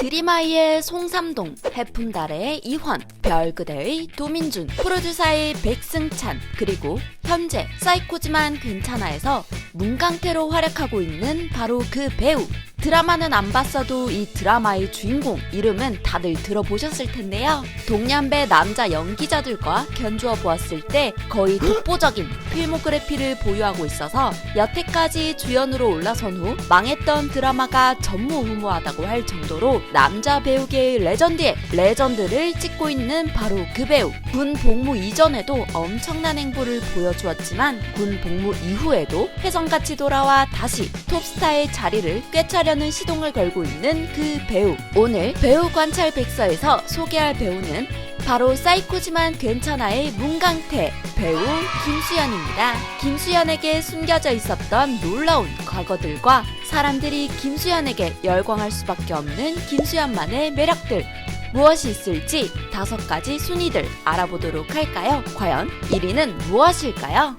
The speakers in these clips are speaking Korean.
드림아이의 송삼동, 해품달의 이환, 별그대의 도민준, 프로듀서의 백승찬, 그리고 현재 사이코지만 괜찮아에서 문강태로 활약하고 있는 바로 그 배우. 드라마는 안 봤어도 이 드라마의 주인공 이름은 다들 들어보셨을 텐데요. 동년배 남자 연기자들과 견주어 보았을 때 거의 독보적인 필모그래피를 보유하고 있어서 여태까지 주연으로 올라선 후 망했던 드라마가 전무후무하다고 할 정도로 남자 배우계의 레전드의 레전드를 찍고 있는 바로 그 배우. 군 복무 이전에도 엄청난 행보를 보여주었지만 군 복무 이후에도 혜성같이 돌아와 다시 톱스타의 자리를 꿰차려는 시동을 걸고 있는 그 배우. 오늘 배우 관찰 백서에서 소개할 배우는 바로 사이코지만 괜찮아의 문강태 배우 김수현입니다. 김수현에게 숨겨져 있었던 놀라운 과거들과 사람들이 김수현에게 열광할 수밖에 없는 김수현만의 매력들, 무엇이 있을지 5가지 순위들 알아보도록 할까요? 과연 1위는 무엇일까요?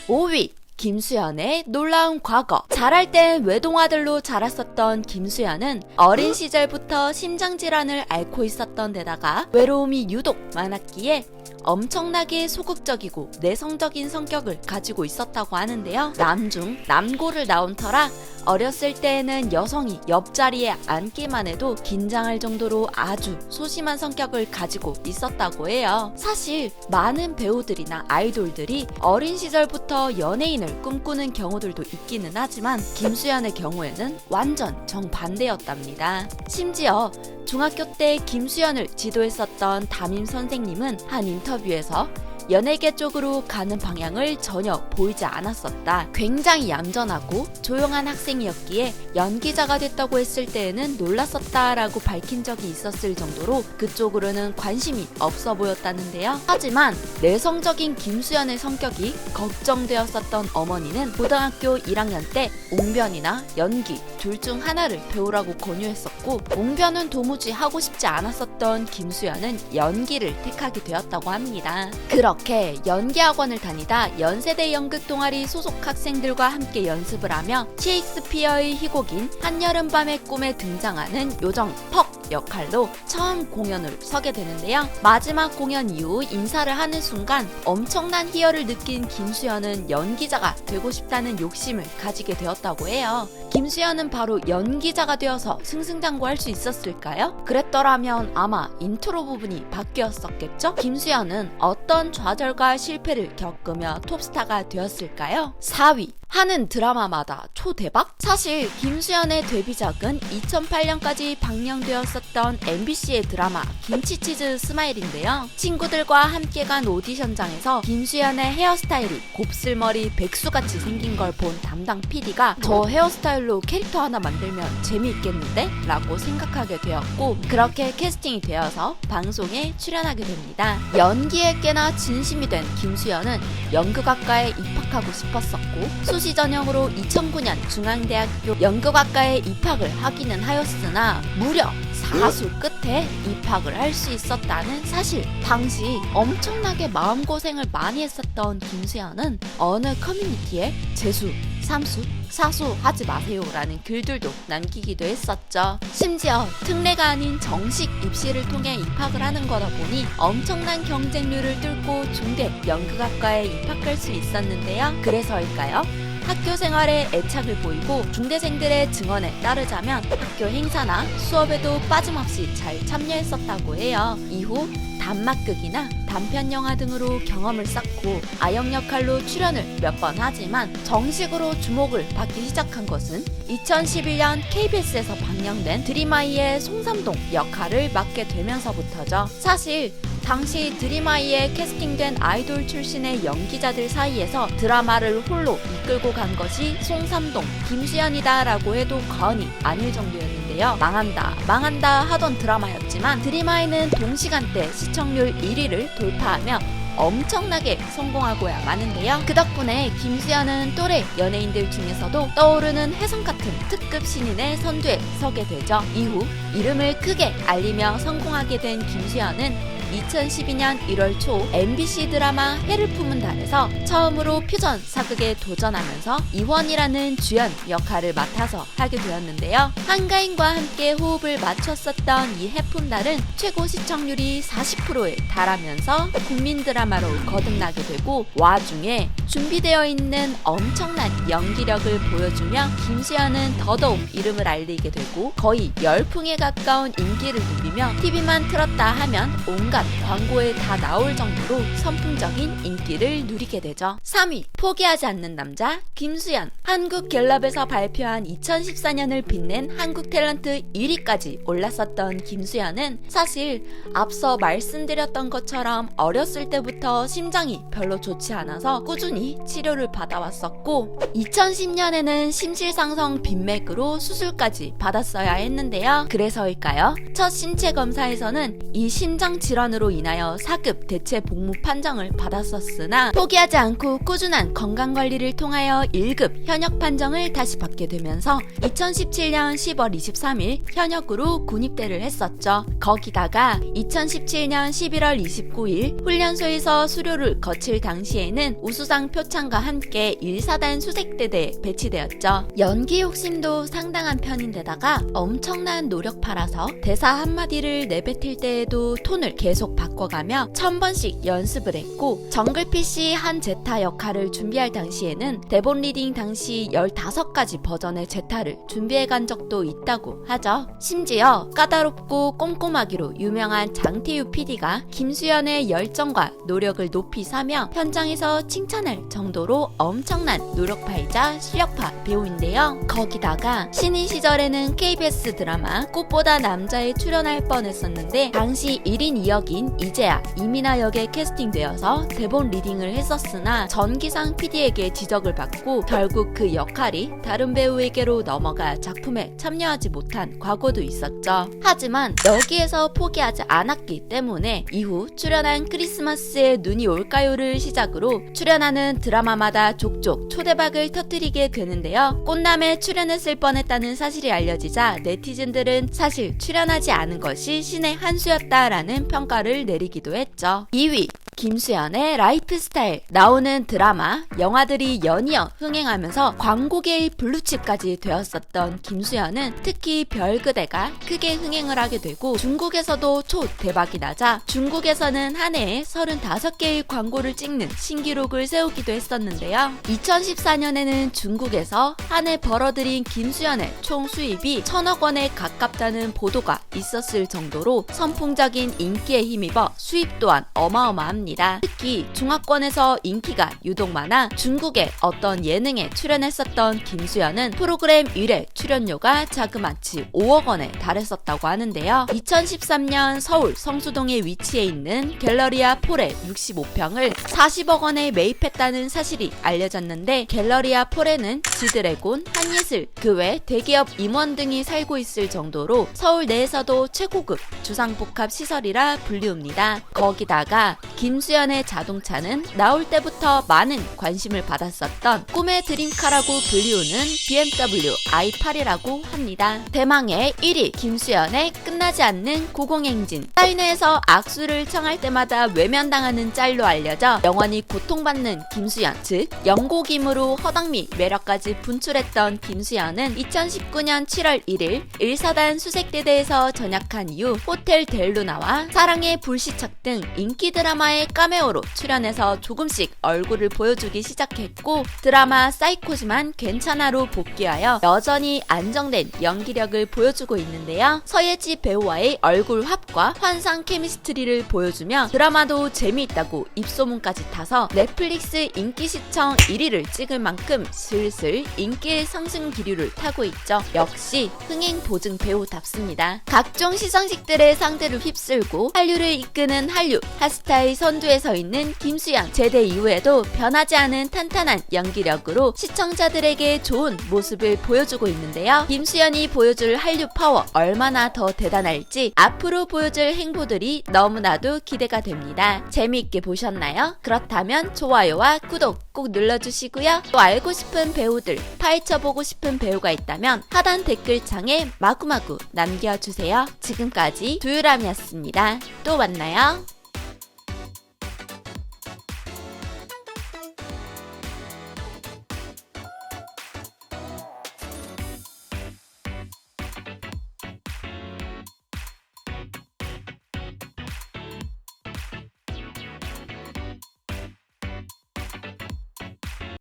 5위 김수현의 놀라운 과거. 자랄 땐 외동아들로 자랐었던 김수현은 어린 시절부터 심장질환을 앓고 있었던 데다가 외로움이 유독 많았기에 엄청나게 소극적이고 내성적인 성격을 가지고 있었다고 하는데요. 남중 남고를 나온 터라 어렸을 때에는 여성이 옆자리에 앉기만 해도 긴장할 정도로 아주 소심한 성격을 가지고 있었다고 해요. 사실 많은 배우들이나 아이돌들이 어린 시절부터 연예인을 꿈꾸는 경우들도 있기는 하지만 김수현의 경우에는 완전 정반대였답니다. 심지어 중학교 때 김수현을 지도했었던 담임 선생님은 한 인터뷰에서 연예계 쪽으로 가는 방향을 전혀 보이지 않았었다. 굉장히 얌전하고 조용한 학생이었기에 연기자가 됐다고 했을 때에는 놀랐었다라고 밝힌 적이 있었을 정도로 그쪽으로는 관심이 없어 보였다는데요. 하지만 내성적인 김수현의 성격이 걱정되었었던 어머니는 고등학교 1학년 때 옹변이나 연기 둘 중 하나를 배우라고 권유했었고, 옹변은 도무지 하고 싶지 않았었던 김수현은 연기를 택하게 되었다고 합니다. 그렇게 연기학원을 다니다 연세대 연극 동아리 소속 학생들과 함께 연습을 하며 셰익스피어의 희곡인 한여름밤의 꿈에 등장하는 요정 퍽 역할로 처음 공연을 서게 되는데요. 마지막 공연 이후 인사를 하는 순간 엄청난 희열을 느낀 김수현은 연기자가 되고 싶다는 욕심을 가지게 되었다고 해요. 김수현은 바로 연기자가 되어서 승승장구할 수 있었을까요? 그랬더라면 아마 인트로 부분이 바뀌었었겠죠? 김수현은 어떤 좌절과 실패를 겪으며 톱스타가 되었을까요? 4위, 하는 드라마마다 초대박? 사실 김수현의 데뷔작은 2008년까지 방영되었었던 MBC의 드라마 김치치즈 스마일인데요. 친구들과 함께 간 오디션장에서 김수현의 헤어스타일이 곱슬머리 백수같이 생긴 걸 본 담당 PD가 저 헤어스타일로 캐릭터 하나 만들면 재미있겠는데? 라고 생각하게 되었고, 그렇게 캐스팅이 되어서 방송에 출연하게 됩니다. 연기에 꽤나 진심이 된 김수현은 연극학과에 입학하고 싶었었고, 수시 전형으로 2009년 중앙대학교 연극학과에 입학을 하기는 하였으나 무려 4수 끝에 입학을 할 수 있었다는 사실. 당시 엄청나게 마음고생을 많이 했었던 김수현은 어느 커뮤니티에 재수, 3수, 4수 하지 마세요 라는 글들도 남기기도 했었죠. 심지어 특례가 아닌 정식 입시를 통해 입학을 하는 거다 보니 엄청난 경쟁률을 뚫고 중대 연극학과에 입학할 수 있었는데요. 그래서일까요? 학교 생활에 애착을 보이고 중대생들의 증언에 따르자면 학교 행사나 수업에도 빠짐없이 잘 참여했었다고 해요. 이후 단막극이나 단편 영화 등으로 경험을 쌓고 아역 역할로 출연을 몇 번 하지만 정식으로 주목을 받기 시작한 것은 2011년 KBS에서 방영된 드림아이의 송삼동 역할을 맡게 되면서부터죠. 사실 당시 드림아이에 캐스팅된 아이돌 출신의 연기자들 사이에서 드라마를 홀로 이끌고 간 것이 송삼동, 김수현이다 라고 해도 과언이 아닐 정도였는데요. 망한다 하던 드라마였지만 드림아이는 동시간대 시청률 1위를 돌파하며 엄청나게 성공하고야 마는데요. 그 덕분에 김수현은 또래 연예인들 중에서도 떠오르는 혜성 같은 특급 신인의 선두에 서게 되죠. 이후 이름을 크게 알리며 성공하게 된 김수현은 2012년 1월 초 MBC 드라마 해를 품은 달에서 처음으로 퓨전 사극에 도전하면서 이원이라는 주연 역할을 맡아서 하게 되었는데요. 한가인과 함께 호흡을 맞췄었던 이 해품달은 최고 시청률이 40%에 달하면서 국민 드라마로 거듭나게 되고, 와중에 준비되어 있는 엄청난 연기력을 보여주며 김수현은 더더욱 이름을 알리게 되고 거의 열풍에 가까운 인기를 누리며 TV만 틀었다 하면 온갖 광고에 다 나올 정도로 선풍적인 인기를 누리게 되죠. 3위, 포기하지 않는 남자 김수현. 한국갤럽에서 발표한 2014년을 빛낸 한국 탤런트 1위까지 올랐었던 김수현은 사실 앞서 말씀드렸던 것처럼 어렸을 때부터 심장이 별로 좋지 않아서 꾸준히 치료를 받아왔었고, 2010년에는 심실상성 빈맥으로 수술까지 받았어야 했는데요. 그래서일까요? 첫 신체 검사에서는 이 심장 질환으로 인하여 4급 대체 복무 판정을 받았었으나 포기하지 않고 꾸준한 건강관리를 통하여 1급 현역 판정을 다시 받게 되면서 2017년 10월 23일 현역으로 군입대를 했었죠. 거기다가 2017년 11월 29일 훈련소에서 수료를 거칠 당시에는 우수상 표창과 함께 1사단 수색대대에 배치되었죠. 연기 욕심도 상당한 편인데다가 엄청난 노력파라서 대사 한마디를 내뱉을 때에도 톤을 계속 바꿔가며 1000번씩 연습을 했고, 정글피쉬 한 제타 역할을 준비할 당시에는 대본 리딩 당시 15가지 버전의 제타를 준비해간 적도 있다고 하죠. 심지어 까다롭고 꼼꼼하기로 유명한 장태유 PD가 김수현의 열정과 노력을 높이 사며 현장에서 칭찬할 정도로 엄청난 노력파이자 실력파 배우인데요. 거기다가 신인 시절에는 KBS 드라마 꽃보다 남자에 출연할 뻔했었는데 당시 1인 2역인 이재아, 이민아 역에 캐스팅되어서 대본 리딩을 했었으나 전기상 PD에게 지적을 받고 결국 그 역할이 다른 배우에게로 넘어가 작품에 참여하지 못한 과거도 있었죠. 하지만 여기에서 포기하지 않았기 때문에 이후 출연한 크리스마스에 눈이 올까요를 시작으로 출연하는 드라마마다 족족 초대박을 터뜨리게 되는데요. 꽃남에 출연했을 뻔했다는 사실이 알려지자 네티즌들은 사실 출연하지 않은 것이 신의 한 수였다라는 평가를 내리기도 했죠. 2위, 김수현의 라이프 스타일. 나오는 드라마, 영화들이 연이어 흥행하면서 광고계의 블루칩까지 되었었던 김수현은 특히 별그대가 크게 흥행을 하게 되고 중국에서도 초대박이 나자 중국에서는 한 해에 35개의 광고를 찍는 신기록을 세우기도 했었는데요. 2014년에는 중국에서 한 해 벌어들인 김수현의 총 수입이 1000억 원에 가깝다는 보도가 있었을 정도로 선풍적인 인기에 힘입어 수입 또한 어마어마합니다. 특히 중화권에서 인기가 유독 많아 중국의 어떤 예능에 출연했었던 김수현은 프로그램 1회 출연료가 자그마치 5억 원에 달했었다고 하는데요. 2013년 서울 성수동에 위치해 있는 갤러리아 폴의 65평을 40억 원에 매입했다는 사실이 알려졌는데, 갤러리아 폴에는 지드래곤, 한예슬, 그 외 대기업 임원 등이 살고 있을 정도로 서울 내에서도 최고급 주상복합 시설이라 불리웁니다. 거기다가 김수현의 자동차는 나올 때부터 많은 관심을 받았었던 꿈의 드림카라고 불리우는 BMW i8이라고 합니다. 대망의 1위, 김수현의 끝나지 않는 고공행진. 사인회에서 악수를 청할 때마다 외면당하는 짤로 알려져 영원히 고통받는 김수현, 즉 영고김으로 허당미 매력까지 분출했던 김수현은 2019년 7월 1일 1사단 수색대대에서 전역한 이후 호텔 델루나와 사랑의 불시착 등 인기 드라마의 카메오로 출연해서 조금씩 얼굴을 보여주기 시작했고, 드라마 사이코지만 괜찮아로 복귀하여 여전히 안정된 연기력을 보여주고 있는데요. 서예지 배우와의 얼굴 합과 환상 케미스트리를 보여주며 드라마도 재미있다고 입소문까지 타서 넷플릭스 인기 시청 1위를 찍을 만큼 슬슬 인기의 상승 기류를 타고 있죠. 역시 흥행 보증 배우답습니다. 각종 시상식들의 상대를 휩쓸고 한류를 이끄는 한류 핫스타의 선두에 서 있는 김수현. 제대 이후에도 변하지 않은 탄탄한 연기력으로 시청자들에게 좋은 모습을 보여주고 있는데요. 김수현이 보여줄 한류 파워 얼마나 더 대단할지 앞으로 보여줄 행보들이 너무나도 기대가 됩니다. 재미있게 보셨나요? 그렇다면 좋아요와 구독 꼭 눌러주시고요. 또 알고 싶은 배우들, 파헤쳐보고 싶은 배우가 있다면 하단 댓글창에 마구마구 남겨주세요. 지금까지 두유람이었습니다. 또 만나요.